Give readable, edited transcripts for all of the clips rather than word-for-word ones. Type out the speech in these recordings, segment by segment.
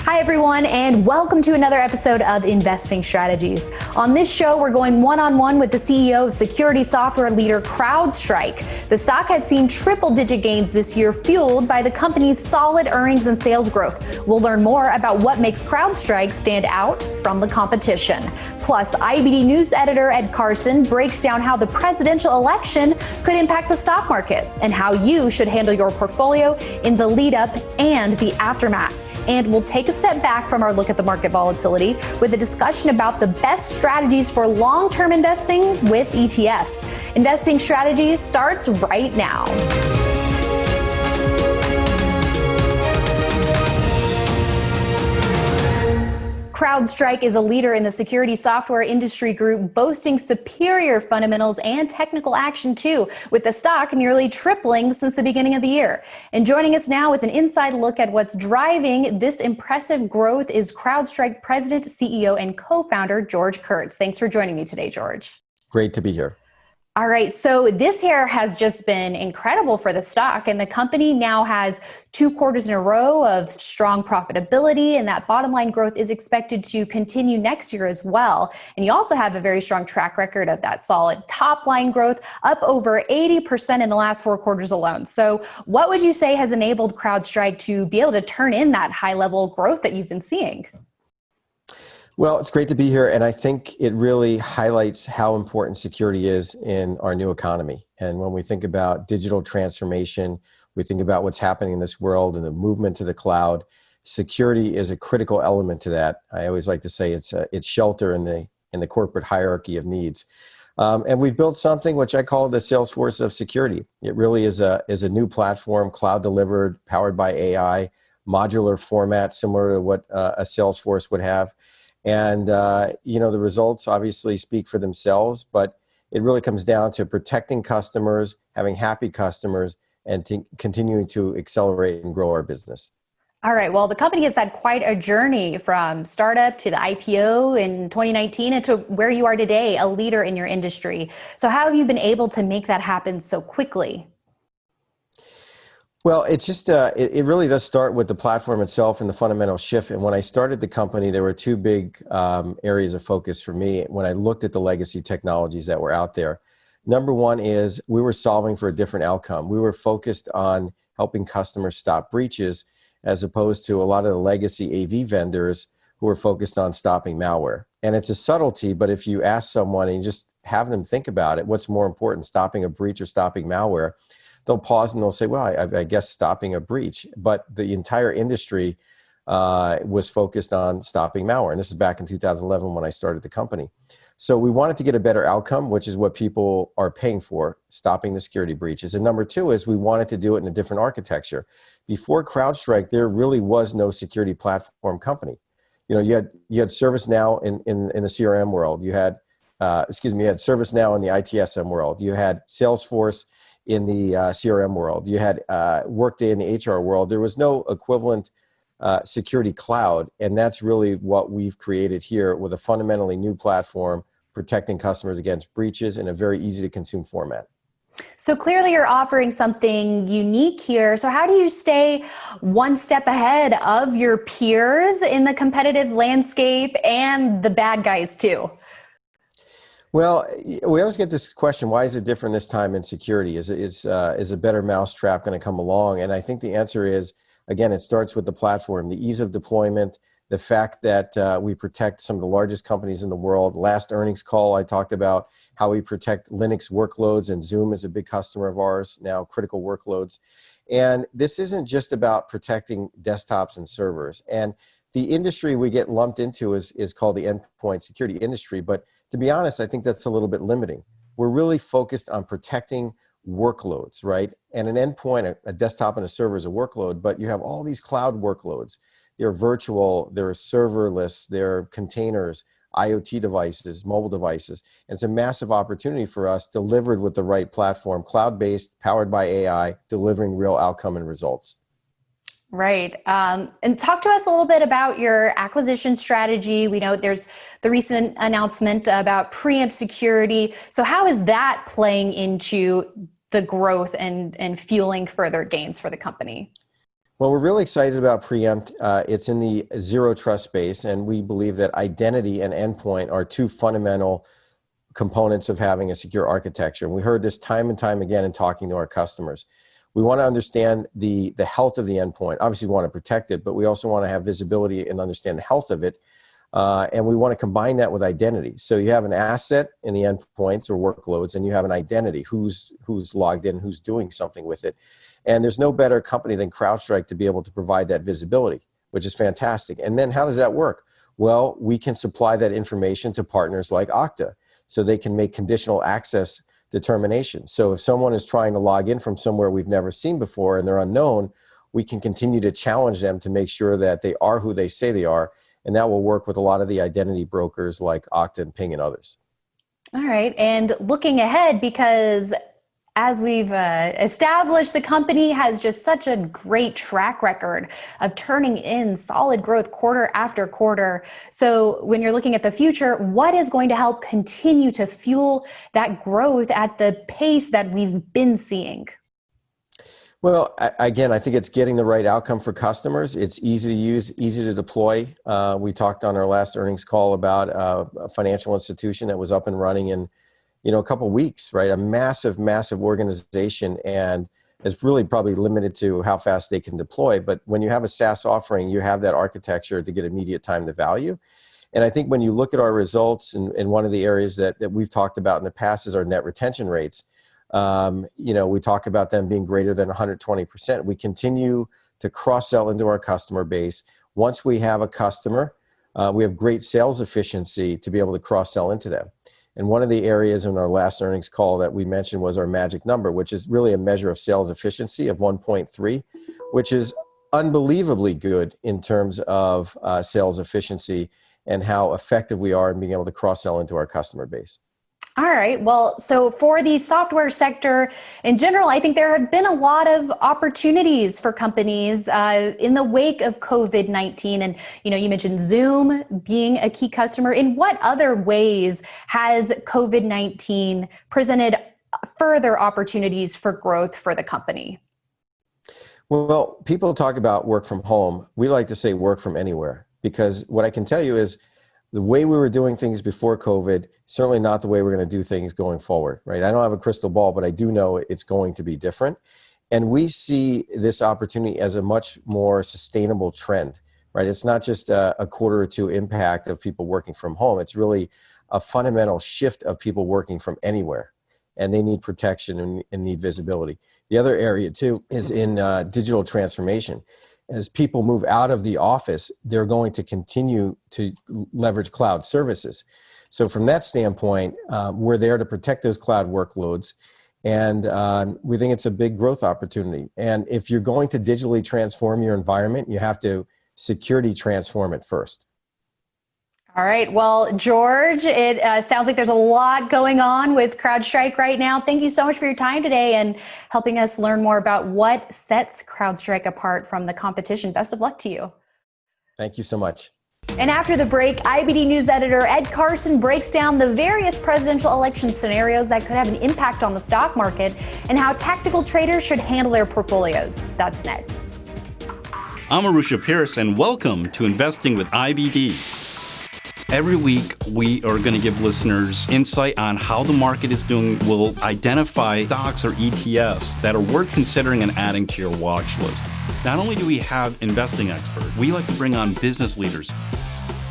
Hi, everyone, and welcome to another episode of Investing Strategies. On this show, we're going one-on-one with the CEO of security software leader CrowdStrike. The stock has seen triple-digit gains this year, fueled by the company's solid earnings and sales growth. We'll learn more about what makes CrowdStrike stand out from the competition. Plus, IBD News editor Ed Carson breaks down how the presidential election could impact the stock market and how you should handle your portfolio in the lead-up and the aftermath. And we'll take a step back from our look at the market volatility with a discussion about the best strategies for long-term investing with ETFs. Investing Strategies starts right now. CrowdStrike is a leader in the security software industry group, boasting superior fundamentals and technical action too, with the stock nearly tripling since the beginning of the year. And joining us now with an inside look at what's driving this impressive growth is CrowdStrike President, CEO, and co-founder George Kurtz. Thanks for joining me today, George. Great to be here. All right, so this year has just been incredible for the stock, and the company now has 2 quarters in a row of strong profitability, and that bottom line growth is expected to continue next year as well. And you also have a very strong track record of that solid top line growth, up over 80% in the last 4 quarters alone. So what would you say has enabled CrowdStrike to be able to turn in that high level growth that you've been seeing? Well, it's great to be here, and I think it really highlights how important security is in our new economy. And when we think about digital transformation, we think about what's happening in this world and the movement to the cloud. Security is a critical element to that. I always like to say it's shelter in the corporate hierarchy of needs. And we've built something which I call the Salesforce of security. It really is a new platform, cloud delivered, powered by AI, modular format, similar to what a Salesforce would have. And, the results obviously speak for themselves, but it really comes down to protecting customers, having happy customers, and continuing to accelerate and grow our business. All right. Well, the company has had quite a journey from startup to the IPO in 2019 and to where you are today, a leader in your industry. So how have you been able to make that happen so quickly? Well, it's just, it really does start with the platform itself and the fundamental shift. And when I started the company, there were 2 big areas of focus for me when I looked at the legacy technologies that were out there. Number one is we were solving for a different outcome. We were focused on helping customers stop breaches as opposed to a lot of the legacy AV vendors who were focused on stopping malware. And it's a subtlety, but if you ask someone and you just have them think about it, what's more important, stopping a breach or stopping malware? They'll pause and they'll say, well, I guess stopping a breach. But the entire industry was focused on stopping malware. And this is back in 2011 when I started the company. So we wanted to get a better outcome, which is what people are paying for, stopping the security breaches. And number 2 is we wanted to do it in a different architecture. Before CrowdStrike, there really was no security platform company. You had ServiceNow in the CRM world. You had ServiceNow in the ITSM world. You had Salesforce in the CRM world. You had Workday in the HR world. There was no equivalent security cloud, and that's really what we've created here with a fundamentally new platform protecting customers against breaches in a very easy to consume format. So clearly you're offering something unique here. So how do you stay one step ahead of your peers in the competitive landscape and the bad guys too? Well, we always get this question, why is it different this time in security? Is a better mousetrap going to come along? And I think the answer is, again, it starts with the platform, the ease of deployment, the fact that we protect some of the largest companies in the world. Last earnings call, I talked about how we protect Linux workloads, and Zoom is a big customer of ours now, critical workloads. And this isn't just about protecting desktops and servers. And the industry we get lumped into is called the endpoint security industry, but to be honest, I think that's a little bit limiting. We're really focused on protecting workloads, right? And an endpoint, a desktop and a server is a workload, but you have all these cloud workloads. They're virtual, they're serverless, they're containers, IoT devices, mobile devices. And it's a massive opportunity for us delivered with the right platform, cloud-based, powered by AI, delivering real outcome and results. Right. And talk to us a little bit about your acquisition strategy. We know there's the recent announcement about preempt security. So how is that playing into the growth and fueling further gains for the company? Well, we're really excited about Preempt. It's in the zero trust space, and we believe that identity and endpoint are two fundamental components of having a secure architecture. And we heard this time and time again in talking to our customers. We want to understand the health of the endpoint. Obviously, we want to protect it, but we also want to have visibility and understand the health of it. And we want to combine that with identity. So you have an asset in the endpoints or workloads, and you have an identity, who's logged in, who's doing something with it. And there's no better company than CrowdStrike to be able to provide that visibility, which is fantastic. And then how does that work? Well, we can supply that information to partners like Okta, so they can make conditional access determinations. So if someone is trying to log in from somewhere we've never seen before and they're unknown, we can continue to challenge them to make sure that they are who they say they are. And that will work with a lot of the identity brokers like Okta and Ping and others. All right. And looking ahead, because as we've established, the company has just such a great track record of turning in solid growth quarter after quarter. So when you're looking at the future, what is going to help continue to fuel that growth at the pace that we've been seeing? Well, again, I think it's getting the right outcome for customers. It's easy to use, easy to deploy. We talked on our last earnings call about a financial institution that was up and running in a couple of weeks, right? A massive, massive organization, and is really probably limited to how fast they can deploy. But when you have a SaaS offering, you have that architecture to get immediate time to value. And I think when you look at our results, and one of the areas that we've talked about in the past is our net retention rates. We talk about them being greater than 120%. We continue to cross-sell into our customer base. Once we have a customer, we have great sales efficiency to be able to cross-sell into them. And one of the areas in our last earnings call that we mentioned was our magic number, which is really a measure of sales efficiency of 1.3, which is unbelievably good in terms of sales efficiency and how effective we are in being able to cross-sell into our customer base. All right. Well, so for the software sector in general, I think there have been a lot of opportunities for companies in the wake of COVID-19. And, you mentioned Zoom being a key customer. In what other ways has COVID-19 presented further opportunities for growth for the company? Well, people talk about work from home. We like to say work from anywhere, because what I can tell you is the way we were doing things before COVID, certainly not the way we're going to do things going forward, right? I don't have a crystal ball, but I do know it's going to be different. And we see this opportunity as a much more sustainable trend, right? It's not just a quarter or two impact of people working from home. It's really a fundamental shift of people working from anywhere, and they need protection and need visibility. The other area too is in digital transformation. As people move out of the office, they're going to continue to leverage cloud services. So from that standpoint, we're there to protect those cloud workloads. And we think it's a big growth opportunity. And if you're going to digitally transform your environment, you have to security transform it first. All right. Well, George, it sounds like there's a lot going on with CrowdStrike right now. Thank you so much for your time today and helping us learn more about what sets CrowdStrike apart from the competition. Best of luck to you. Thank you so much. And after the break, IBD News editor Ed Carson breaks down the various presidential election scenarios that could have an impact on the stock market and how tactical traders should handle their portfolios. That's next. I'm Arusha Pierce, and welcome to Investing with IBD. Every week, we are going to give listeners insight on how the market is doing. We'll identify stocks or ETFs that are worth considering and adding to your watch list. Not only do we have investing experts, we like to bring on business leaders.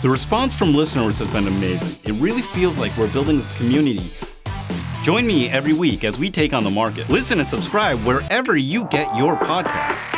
The response from listeners has been amazing. It really feels like we're building this community. Join me every week as we take on the market. Listen and subscribe wherever you get your podcasts.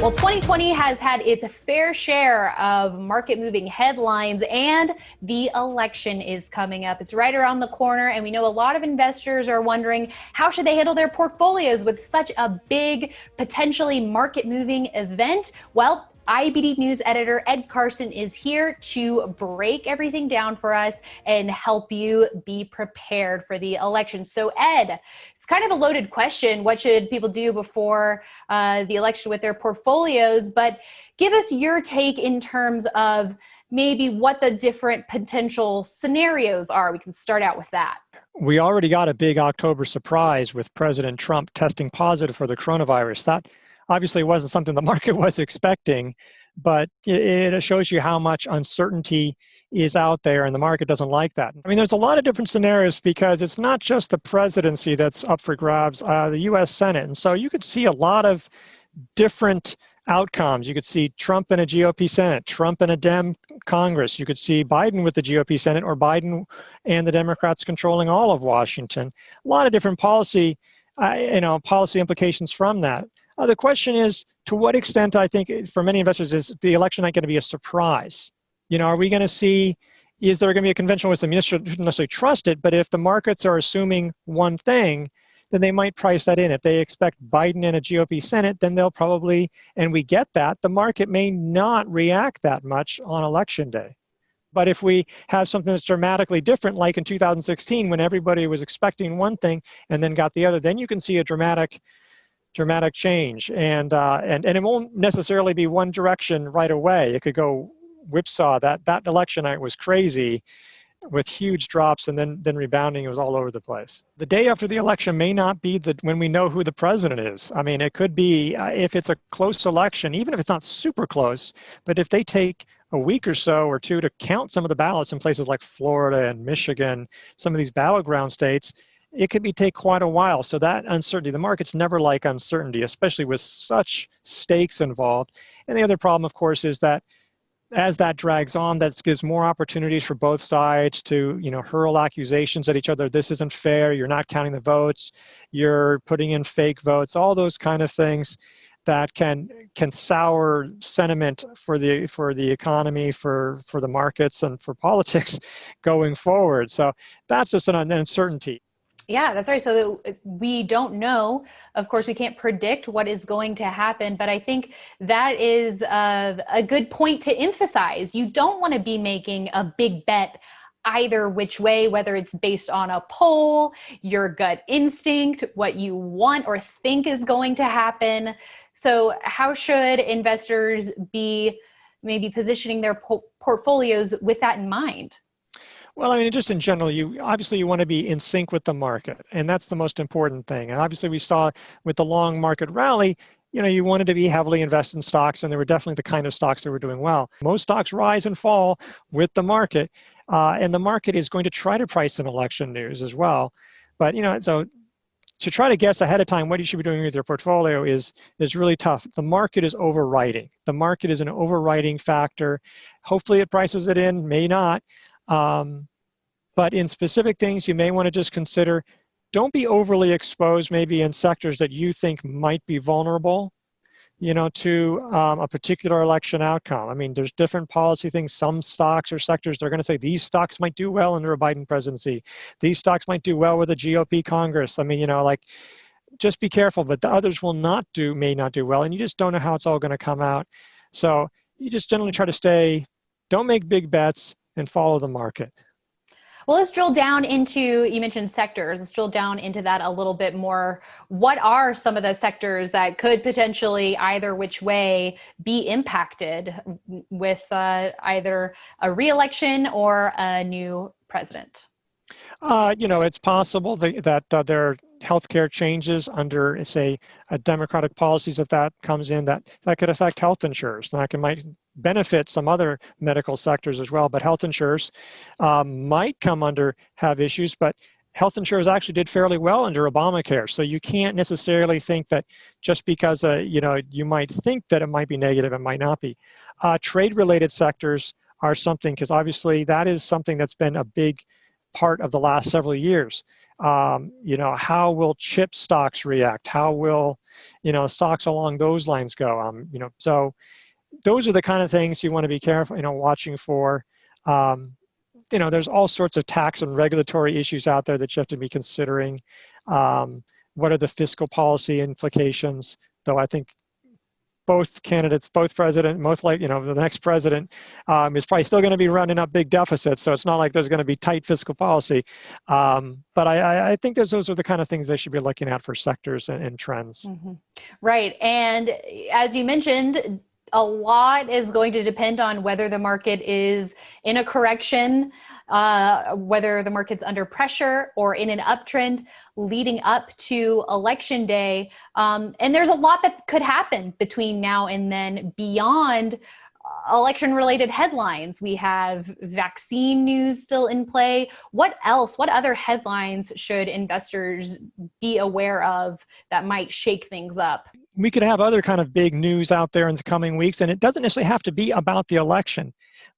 Well, 2020 has had its fair share of market-moving headlines, and the election is coming up. It's right around the corner, and we know a lot of investors are wondering how should they handle their portfolios with such a big, potentially market-moving event. Well, IBD News editor Ed Carson is here to break everything down for us and help you be prepared for the election. So Ed, it's kind of a loaded question. What should people do before the election with their portfolios? But give us your take in terms of maybe what the different potential scenarios are. We can start out with that. we already got a big October surprise with President Trump testing positive for the coronavirus. That obviously wasn't something the market was expecting, but it shows you how much uncertainty is out there, and the market doesn't like that. I mean, there's a lot of different scenarios because it's not just the presidency that's up for grabs, the U.S. Senate. And so you could see a lot of different outcomes. You could see Trump in a GOP Senate, Trump in a Dem Congress. You could see Biden with the GOP Senate, or Biden and the Democrats controlling all of Washington. A lot of different policy implications from that. The question is, to what extent, I think, for many investors, is the election not going to be a surprise? Are we going to see, is there going to be a conventional wisdom? You shouldn't necessarily trust it, but if the markets are assuming one thing, then they might price that in. If they expect Biden in a GOP Senate, then they'll probably, and we get that, the market may not react that much on election day. But if we have something that's dramatically different, like in 2016, when everybody was expecting one thing and then got the other, then you can see a dramatic change. And it won't necessarily be one direction right away. It could go whipsaw. That election night was crazy, with huge drops and then rebounding. It was all over the place. The day after the election may not be when we know who the president is. I mean, it could be, if it's a close election, even if it's not super close, but if they take a week or so or two to count some of the ballots in places like Florida and Michigan, some of these battleground states, it could take quite a while. So that uncertainty, the markets never like uncertainty, especially with such stakes involved. And the other problem, of course, is that as that drags on, that gives more opportunities for both sides to, hurl accusations at each other. This isn't fair. You're not counting the votes. You're putting in fake votes. All those kind of things that can sour sentiment for the economy, for the markets, and for politics going forward. So that's just an uncertainty. Yeah, that's right. So we don't know. Of course, we can't predict what is going to happen, but I think that is a good point to emphasize. You don't want to be making a big bet either which way, whether it's based on a poll, your gut instinct, what you want or think is going to happen. So how should investors be maybe positioning their portfolios with that in mind? Well, I mean, just in general, you want to be in sync with the market, and that's the most important thing. And obviously, we saw with the long market rally, you wanted to be heavily invested in stocks, and they were definitely the kind of stocks that were doing well. Most stocks rise and fall with the market, and the market is going to try to price in election news as well. But so to try to guess ahead of time what you should be doing with your portfolio is really tough. The market is overwriting. The market is an overwriting factor. Hopefully, it prices it in, may not. But in specific things, you may want to just consider, don't be overly exposed maybe in sectors that you think might be vulnerable, to a particular election outcome. I mean, there's different policy things. Some stocks or sectors, they're going to say these stocks might do well under a Biden presidency. These stocks might do well with a GOP Congress. I mean, just be careful, but the others may not do well, and you just don't know how it's all going to come out. So you just generally try to don't make big bets and follow the market. Well, let's drill down into, you mentioned sectors, let's drill down into that a little bit more. What are some of the sectors that could potentially either which way be impacted with either a re-election or a new president? It's possible that there are healthcare changes under, say, Democratic policies. If that comes in, that could affect health insurers. That might benefit some other medical sectors as well. But health insurers might have issues. But health insurers actually did fairly well under Obamacare. So you can't necessarily think that just because you might think that it might be negative, it might not be. Trade-related sectors are something, because obviously that is something that's been a big part of the last several years. How will chip stocks react? How will, stocks along those lines go? So those are the kind of things you want to be careful, watching for. There's all sorts of tax and regulatory issues out there that you have to be considering. What are the fiscal policy implications? Though I think both candidates, both president, the next president is probably still going to be running up big deficits. So it's not like there's going to be tight fiscal policy. But I think those are the kind of things they should be looking at for sectors and trends. Mm-hmm. Right. And as you mentioned, a lot is going to depend on whether the market is in a correction whether the market's under pressure or in an uptrend leading up to election day. And there's a lot that could happen between now and then beyond election-related headlines. We have vaccine news still in play. What else? What other headlines should investors be aware of that might shake things up? We could have other kind of big news out there in the coming weeks, and it doesn't necessarily have to be about the election.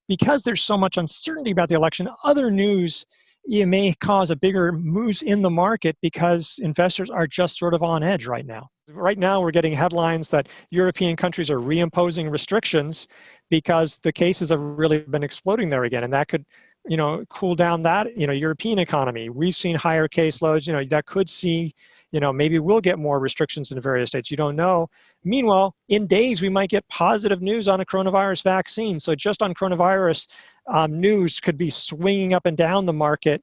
Because there's so much uncertainty about the election, other news may cause a bigger moves in the market because investors are just sort of on edge right now. Right now, we're getting headlines that European countries are reimposing restrictions because the cases have really been exploding there again, and that could, cool down that, European economy. We've seen higher caseloads, that could see, maybe we'll get more restrictions in various states. You don't know. Meanwhile, in days, we might get positive news on a coronavirus vaccine. So just on coronavirus, news could be swinging up and down the market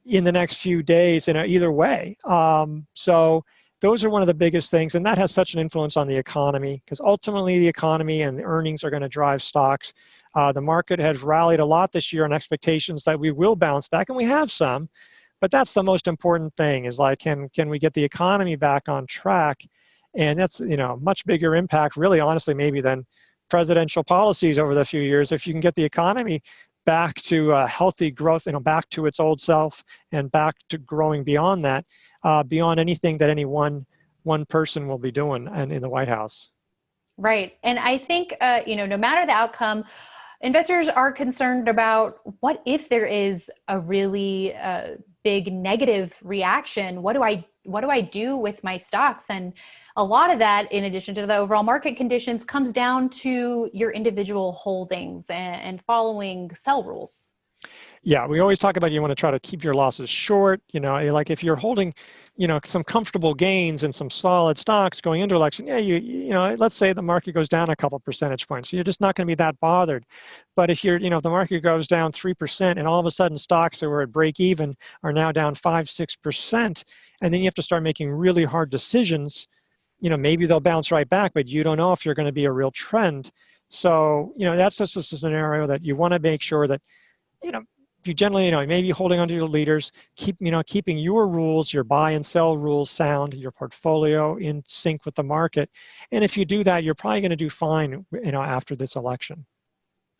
in the next few days in either way. So those are one of the biggest things, and that has such an influence on the economy because ultimately the economy and the earnings are going to drive stocks. The market has rallied a lot this year on expectations that we will bounce back, and we have some. But that's the most important thing is like, can we get the economy back on track? And that's, much bigger impact, really, honestly, maybe than presidential policies over the few years. If you can get the economy back to healthy growth, back to its old self and back to growing beyond that, beyond anything that any one person will be doing in the White House. Right. And I think, no matter the outcome, investors are concerned about what if there is a really big negative reaction? What do I do with my stocks? And a lot of that, in addition to the overall market conditions, comes down to your individual holdings and following sell rules. Yeah, we always talk about you want to try to keep your losses short. Like if you're holding, some comfortable gains and some solid stocks going into election, let's say the market goes down a couple percentage points. So you're just not going to be that bothered. But if if the market goes down 3% and all of a sudden stocks that were at break even are now down 5-6%, and then you have to start making really hard decisions, maybe they'll bounce right back, but you don't know if you're going to be a real trend. So, that's just a scenario that you want to make sure that, you generally, maybe holding onto your leaders, keeping your rules, your buy and sell rules sound, your portfolio in sync with the market. And if you do that, you're probably going to do fine, after this election.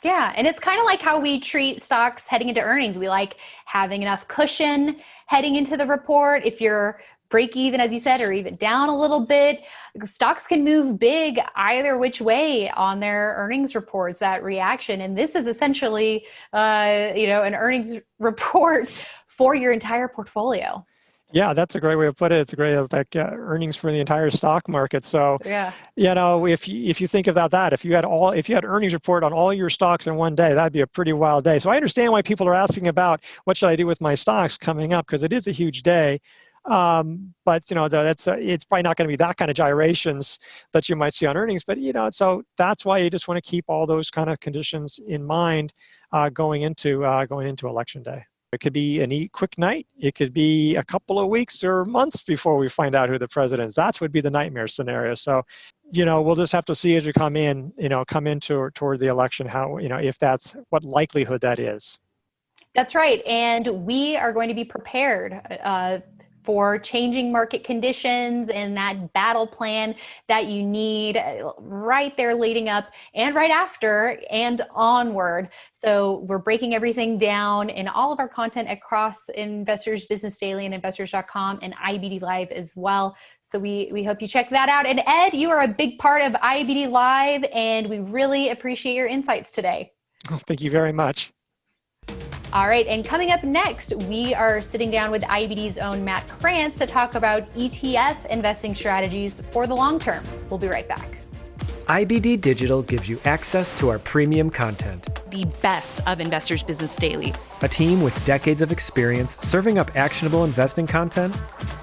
Yeah. And it's kind of like how we treat stocks heading into earnings. We like having enough cushion heading into the report. If you're break even, as you said, or even down a little bit, stocks can move big either which way on their earnings reports, that reaction. And this is essentially, an earnings report for your entire portfolio. Yeah, that's a great way to put it. It's a great earnings for the entire stock market. So, yeah, if you think about that, if you had earnings report on all your stocks in one day, that'd be a pretty wild day. So I understand why people are asking about what should I do with my stocks coming up, because it is a huge day. But it's probably not going to be that kind of gyrations that you might see on earnings. But so that's why you just want to keep all those kind of conditions in mind going into election day. It could be a quick night. It could be a couple of weeks or months before we find out who the president is. That would be the nightmare scenario. So, we'll just have to see as we come into toward the election, how, if that's what likelihood that is. That's right. And we are going to be prepared for changing market conditions and that battle plan that you need right there leading up and right after and onward. So we're breaking everything down in all of our content across Investors Business Daily and investors.com and IBD Live as well. So we hope you check that out. And Ed, you are a big part of IBD Live, and we really appreciate your insights today. Oh, thank you very much. All right, and coming up next, we are sitting down with IBD's own Matt Krantz to talk about ETF investing strategies for the long term. We'll be right back. IBD Digital gives you access to our premium content. The best of Investors Business Daily. A team with decades of experience serving up actionable investing content,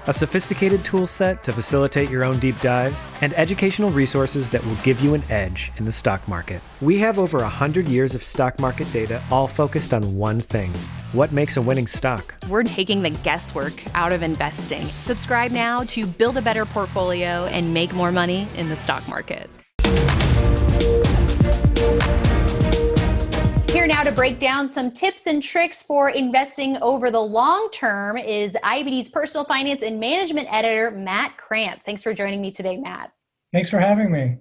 a sophisticated tool set to facilitate your own deep dives, and educational resources that will give you an edge in the stock market. We have over 100 years of stock market data, all focused on one thing: what makes a winning stock. We're taking the guesswork out of investing. Subscribe now to build a better portfolio and make more money in the stock market. Here Here now to break down some tips and tricks for investing over the long term is IBD's personal finance and management editor, Matt Krantz. Thanks for joining me today, Matt. Thanks for having me.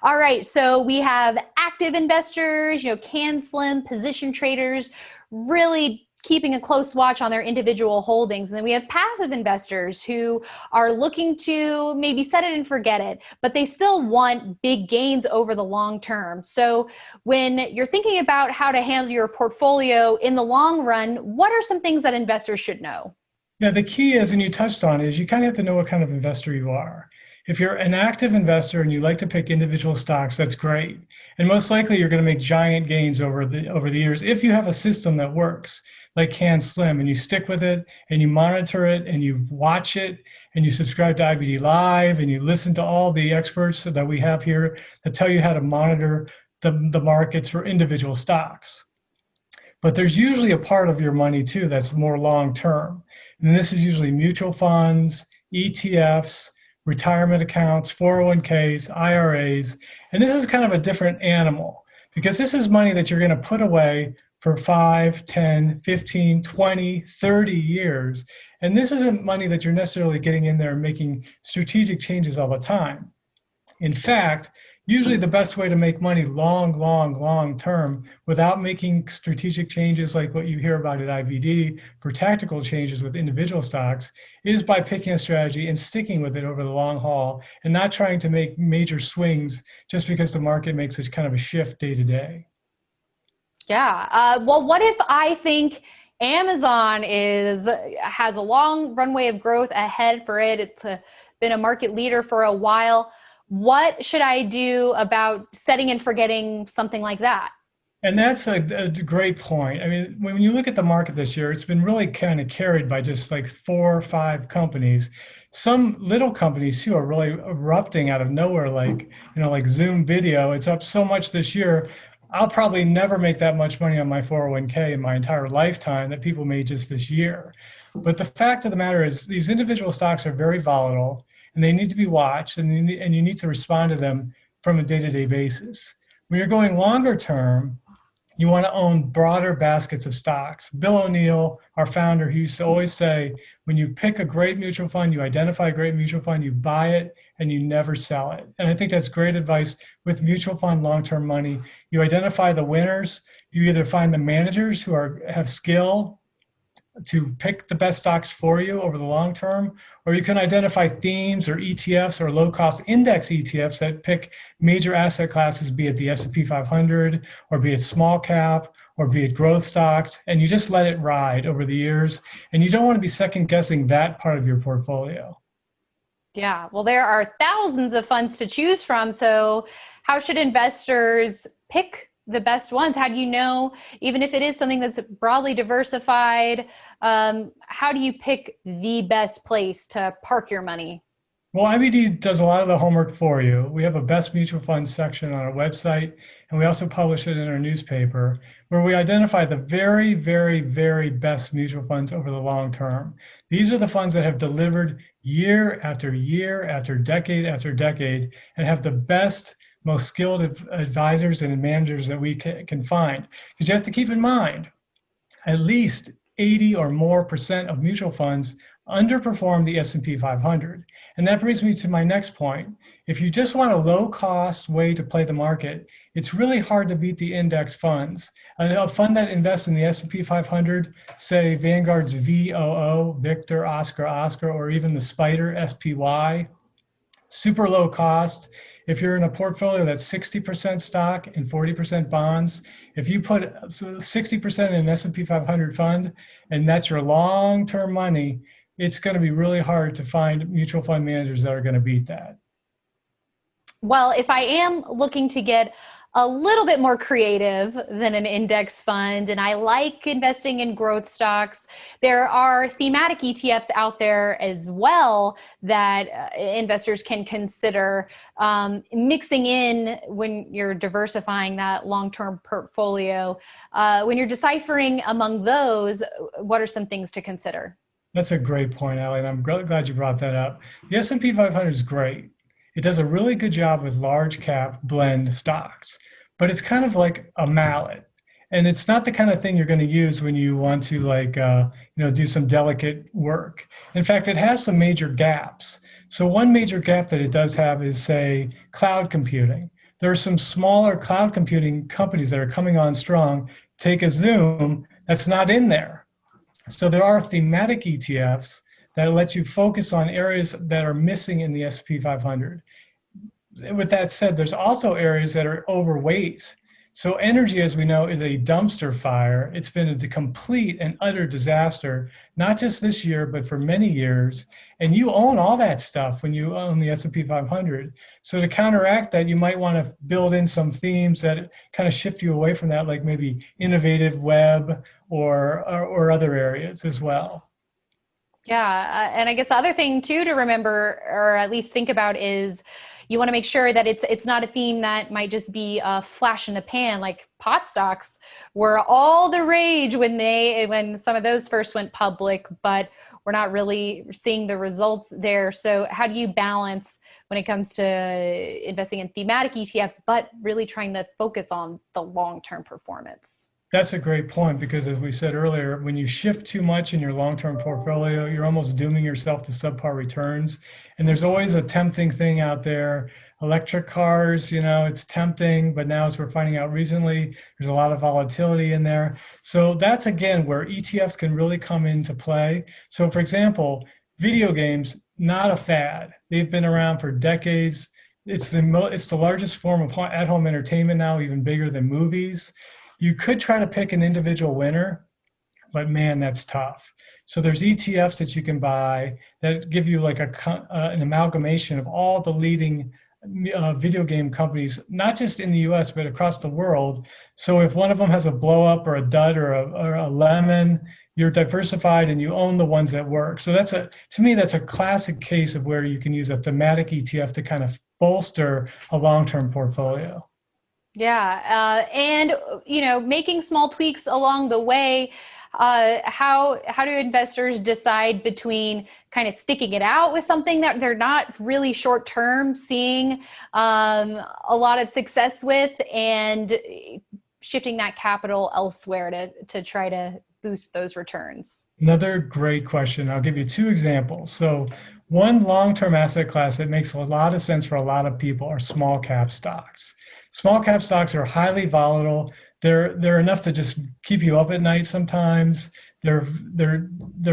All right, so we have active investors, can slim, position traders, really keeping a close watch on their individual holdings. And then we have passive investors who are looking to maybe set it and forget it, but they still want big gains over the long term. So when you're thinking about how to handle your portfolio in the long run, what are some things that investors should know? Yeah, the key is, and you touched on it, is you kind of have to know what kind of investor you are. If you're an active investor and you like to pick individual stocks, that's great. And most likely you're going to make giant gains over the years if you have a system that works, like Can Slim, and you stick with it and you monitor it and you watch it and you subscribe to IBD Live and you listen to all the experts that we have here that tell you how to monitor the markets for individual stocks. But there's usually a part of your money too that's more long-term. And this is usually mutual funds, ETFs, retirement accounts, 401ks, IRAs. And this is kind of a different animal because this is money that you're going to put away for 5, 10, 15, 20, 30 years. And this isn't money that you're necessarily getting in there and making strategic changes all the time. In fact, usually the best way to make money long term without making strategic changes like what you hear about at IBD for tactical changes with individual stocks is by picking a strategy and sticking with it over the long haul and not trying to make major swings just because the market makes it kind of a shift day to day. Yeah. Well, what if I think Amazon has a long runway of growth ahead for it? It's been a market leader for a while. What should I do about setting and forgetting something like that? And that's a great point. I mean, when you look at the market this year, it's been really kind of carried by just like 4 or 5 companies. Some little companies too are really erupting out of nowhere, like Zoom Video. It's up so much this year. I'll probably never make that much money on my 401k in my entire lifetime that people made just this year. But the fact of the matter is these individual stocks are very volatile and they need to be watched and you need to respond to them from a day-to-day basis. When you're going longer term, you want to own broader baskets of stocks. Bill O'Neill, our founder, he used to always say, when you pick a great mutual fund, you identify a great mutual fund, you buy it, and you never sell it. And I think that's great advice with mutual fund long-term money. You identify the winners. You either find the managers who have skill to pick the best stocks for you over the long term, or you can identify themes or ETFs or low-cost index ETFs that pick major asset classes, be it the S&P 500, or be it small cap, or be it growth stocks, and you just let it ride over the years. And you don't want to be second guessing that part of your portfolio. Yeah, well, there are thousands of funds to choose from. So how should investors pick the best ones? How do you know, even if it is something that's broadly diversified, how do you pick the best place to park your money? Well, IBD does a lot of the homework for you. We have a best mutual funds section on our website, and we also publish it in our newspaper, where we identify the very, very, very best mutual funds over the long term. These are the funds that have delivered year after year after decade, and have the best, most skilled advisors and managers that we can find. Because you have to keep in mind, at least 80 or more % of mutual funds underperform the S&P 500. And that brings me to my next point. If you just want a low-cost way to play the market, it's really hard to beat the index funds. A fund that invests in the S&P 500, say Vanguard's VOO, Victor, Oscar, or even the Spider, SPY, super low cost. If you're in a portfolio that's 60% stock and 40% bonds, if you put 60% in an S&P 500 fund, and that's your long-term money, it's going to be really hard to find mutual fund managers that are going to beat that. Well, if I am looking to get a little bit more creative than an index fund, and I like investing in growth stocks, there are thematic ETFs out there as well that investors can consider mixing in when you're diversifying that long-term portfolio. When you're deciphering among those, what are some things to consider? That's a great point, Allie, and I'm glad you brought that up. The S&P 500 is great. It does a really good job with large cap blend stocks, but it's kind of like a mallet. And it's not the kind of thing you're going to use when you want to do some delicate work. In fact, it has some major gaps. So one major gap that it does have is, say, cloud computing. There are some smaller cloud computing companies that are coming on strong. Take a Zoom, that's not in there. So there are thematic ETFs that let you focus on areas that are missing in the S&P 500. With that said, there's also areas that are overweight. So energy, as we know, is a dumpster fire. It's been a complete and utter disaster, not just this year, but for many years. And you own all that stuff when you own the S&P 500. So to counteract that, you might want to build in some themes that kind of shift you away from that, like maybe innovative web or other areas as well. Yeah, and I guess the other thing too to remember, or at least think about, is you want to make sure that it's not a theme that might just be a flash in the pan, like pot stocks were all the rage when some of those first went public, but we're not really seeing the results there. So how do you balance when it comes to investing in thematic ETFs, but really trying to focus on the long-term performance? That's a great point, because as we said earlier, when you shift too much in your long-term portfolio, you're almost dooming yourself to subpar returns. And there's always a tempting thing out there. Electric cars, it's tempting, but now, as we're finding out recently, there's a lot of volatility in there. So that's, again, where ETFs can really come into play. So for example, video games, not a fad. They've been around for decades. It's the largest form of at-home entertainment now, even bigger than movies. You could try to pick an individual winner, but man, that's tough. So there's ETFs that you can buy that give you like an amalgamation of all the leading video game companies, not just in the US, but across the world. So if one of them has a blow up or a dud or a lemon, you're diversified and you own the ones that work. So to me, that's a classic case of where you can use a thematic ETF to kind of bolster a long-term portfolio. Yeah, and making small tweaks along the way. How do investors decide between kind of sticking it out with something that they're not really short term seeing a lot of success with, and shifting that capital elsewhere to try to boost those returns? Another great question. I'll give you two examples. So one long-term asset class that makes a lot of sense for a lot of people are small cap stocks. Small cap stocks are highly volatile. They're enough to just keep you up at night sometimes. They're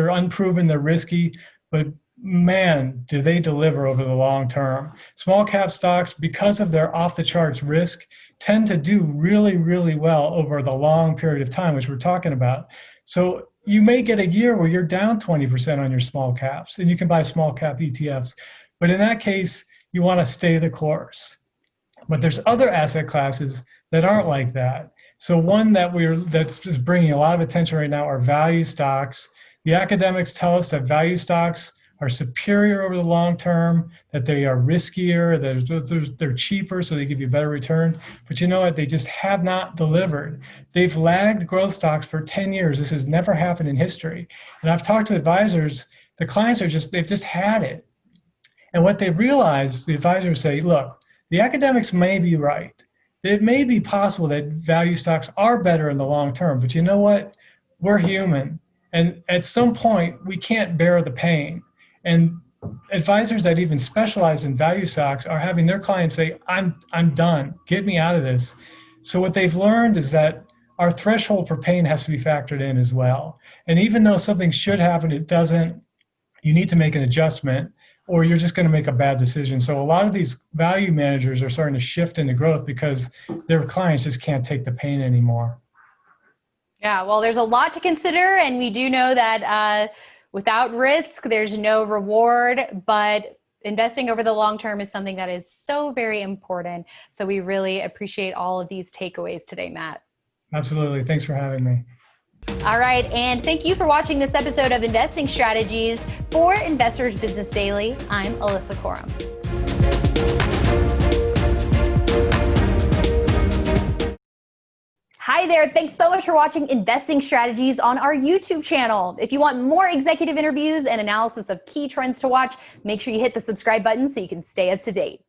unproven, they're risky, but man, do they deliver over the long term. Small cap stocks, because of their off the charts risk, tend to do really, really well over the long period of time, which we're talking about. So you may get a year where you're down 20% on your small caps, and you can buy small cap ETFs. But in that case, you want to stay the course. But there's other asset classes that aren't like that. So one that's just bringing a lot of attention right now are value stocks. The academics tell us that value stocks are superior over the long term, that they are riskier, they're cheaper, so they give you better return. But you know what? They just have not delivered. They've lagged growth stocks for 10 years. This has never happened in history. And I've talked to advisors, the clients they've just had it. And what they've realized, the advisors say, look, the academics may be right. It may be possible that value stocks are better in the long term, but you know what? We're human. And at some point, we can't bear the pain. And advisors that even specialize in value stocks are having their clients say, I'm done. Get me out of this. So what they've learned is that our threshold for pain has to be factored in as well. And even though something should happen, it doesn't, you need to make an adjustment, or you're just going to make a bad decision. So a lot of these value managers are starting to shift into growth because their clients just can't take the pain anymore. Yeah, well, there's a lot to consider, and we do know that without risk, there's no reward, but investing over the long term is something that is so very important. So we really appreciate all of these takeaways today, Matt. Absolutely. Thanks for having me. All right, and thank you for watching this episode of Investing Strategies for Investors Business Daily. I'm Alyssa Corum. Hi there. Thanks so much for watching Investing Strategies on our YouTube channel. If you want more executive interviews and analysis of key trends to watch, make sure you hit the subscribe button so you can stay up to date.